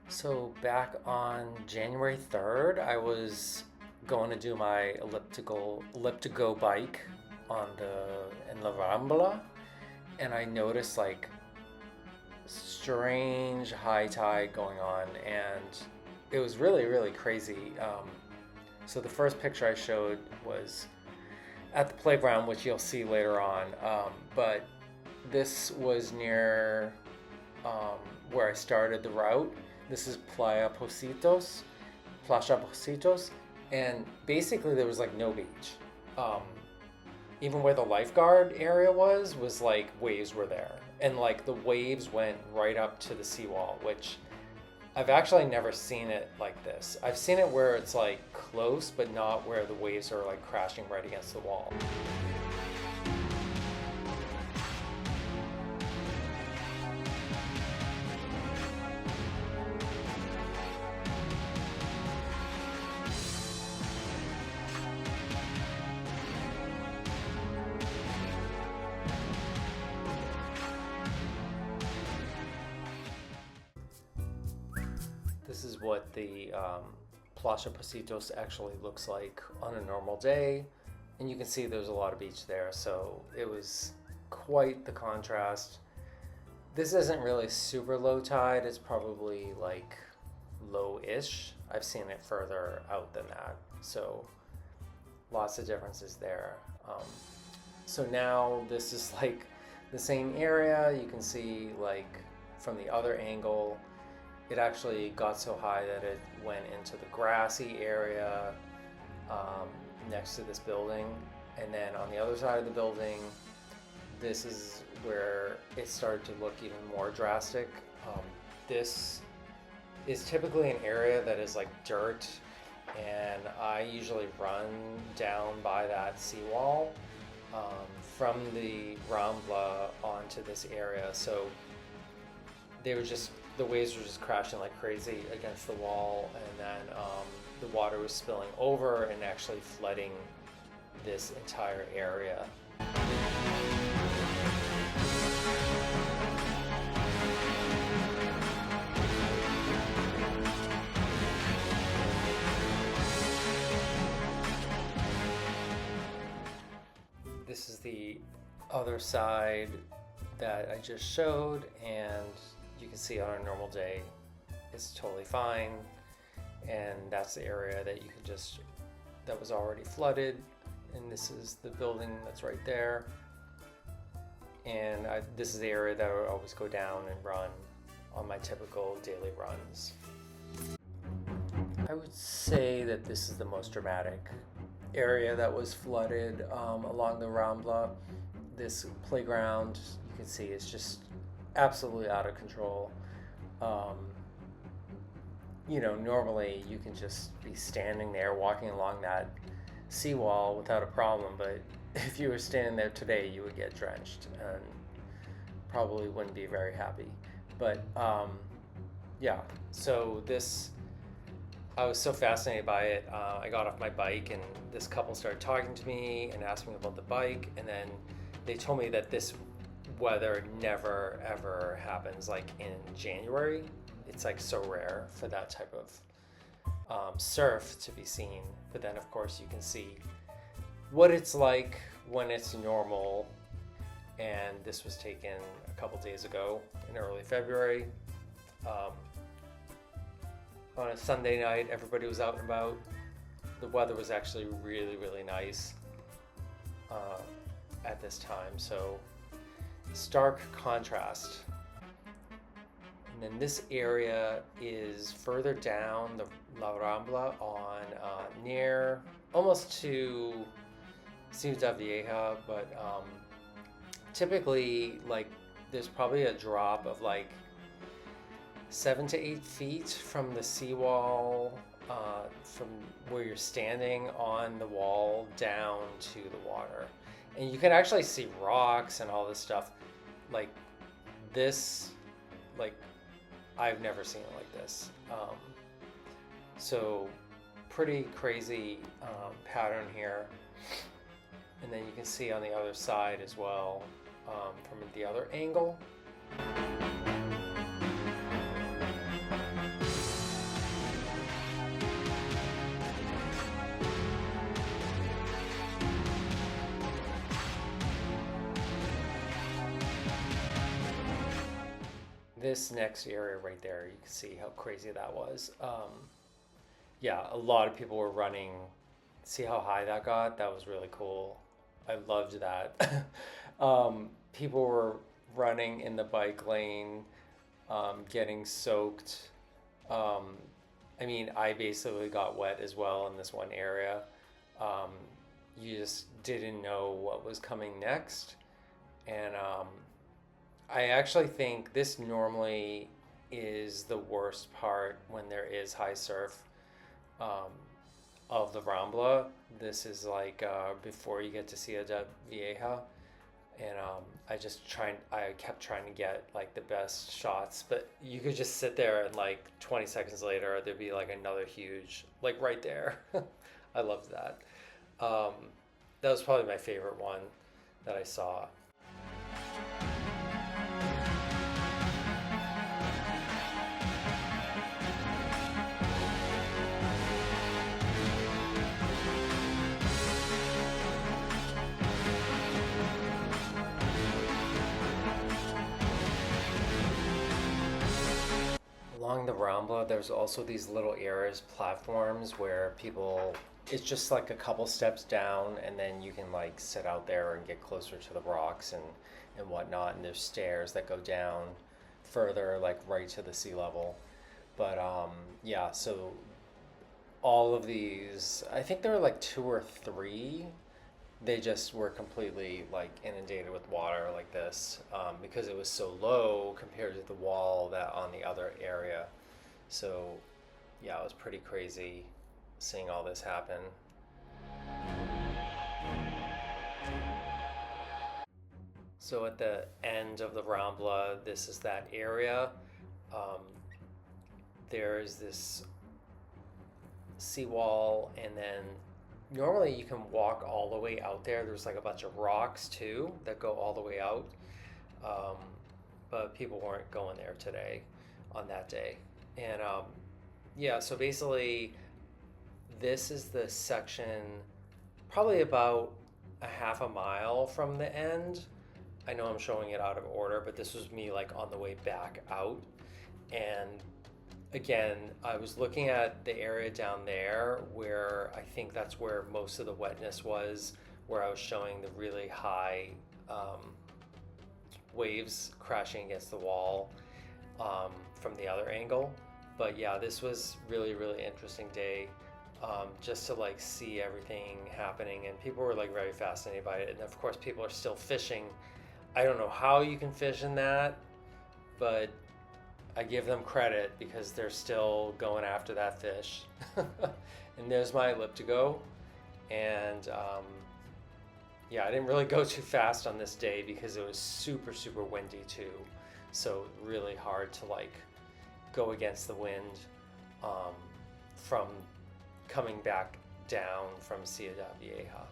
So back on January 3rd, I was going to do my elliptical bike in the Rambla, and I noticed like strange high tide going on, and it was really crazy. So the first picture I showed was at the playground, which you'll see later on. But this was near um, where I started the route. This is Playa Pocitos, and basically there was like no beach. Um, Even where the lifeguard area was like waves were there, and like the waves went right up to the seawall, which I've actually never seen it like this. I've seen it where it's like close, but not where the waves are like crashing right against the wall. This is what the Playa Pocitos actually looks like on a normal day. And you can see there's a lot of beach there, so it was quite the contrast. This isn't really super low tide, it's probably like low-ish. I've seen it further out than that, so lots of differences there. So now this is like the same area. You can see like from the other angle, it actually got so high that it went into the grassy area um, next to this building. And then on the other side of the building, this is where it started to look even more drastic. This is typically an area that is like dirt, and I usually run down by that seawall from the Rambla onto this area. So the waves were just crashing like crazy against the wall, and then the water was spilling over and actually flooding this entire area. This is the other side that I just showed, and you can see on a normal day it's totally fine, and that's the area that was already flooded, and this is the building that's right there, and this is the area that I would always go down and run on my typical daily runs. I would say that this is the most dramatic area that was flooded along the Rambla. This playground, you can see, is just absolutely out of control. Um, Normally you can just be standing there walking along that seawall without a problem, but if you were standing there today, you would get drenched and probably wouldn't be very happy. But yeah, so I was so fascinated by it. I got off my bike, and this couple started talking to me and asking me about the bike, and then they told me that this weather never ever happens like in January. It's like so rare for that type of surf to be seen. But then of course you can see what it's like when it's normal, and this was taken a couple days ago in early February. On a Sunday night, everybody was out and about. The weather was actually really nice at this time, so stark contrast. And then this area is further down the La Rambla on near almost to Ciudad Vieja, but typically like there's probably a drop of like 7 to 8 feet from the seawall, from where you're standing on the wall down to the water. And you can actually see rocks and all this stuff. Like this, like I've never seen it like this. So pretty crazy pattern here. And then you can see on the other side as well, from the other angle. this next area right there, you can see how crazy that was. Yeah, a lot of people were running. See how high that got? That was really cool. I loved that. People were running in the bike lane, getting soaked. Um, I mean, I basically got wet as well in this one area. Um, you just didn't know what was coming next. And I actually think this normally is the worst part when there is high surf, um, of the Rambla. This is like before you get to Ciudad Vieja, and I kept trying to get like the best shots, but you could just sit there and like 20 seconds later there'd be like another huge, like right there. I loved that. Um, that was probably my favorite one that I saw. Along the Rambla, there's also these little areas, platforms where people, it's just like a couple steps down, and then you can like sit out there and get closer to the rocks and whatnot. And there's stairs that go down further, like right to the sea level. But yeah, so all of these, I think there were like two or three, they just were completely like inundated with water like this, because it was so low compared to the wall that on the other area. So yeah, it was pretty crazy seeing all this happen. So at the end of the Rambla, this is that area. Um, there's this seawall, and then normally you can walk all the way out there. There's like a bunch of rocks too that go all the way out, um, but people weren't going there today on that day. And yeah, so basically, this is the section probably about a half a mile from the end. I know I'm showing it out of order, but this was me like on the way back out. And again, I was looking at the area down there where I think that's where most of the wetness was, where I was showing the really high waves crashing against the wall, from the other angle. But yeah, this was really, really interesting day, just to like see everything happening, and people were like very fascinated by it. And of course, people are still fishing. I don't know how you can fish in that, but I give them credit because they're still going after that fish. And there's my ElliptiGO. And yeah, I didn't really go too fast on this day because it was super, super windy too. So really hard to like go against the wind, from coming back down from Ciudad Vieja.